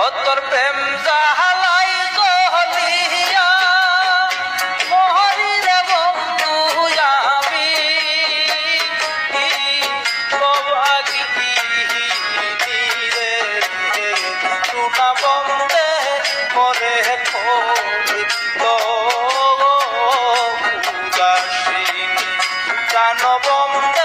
তোর প্রেম জাহালাই জলিয়া মহরি রে বন্ধু আমি কবাকি ধীরে ধীরে টুনা বন্দে মরে পবিত্র উদাসীন জান বন্দে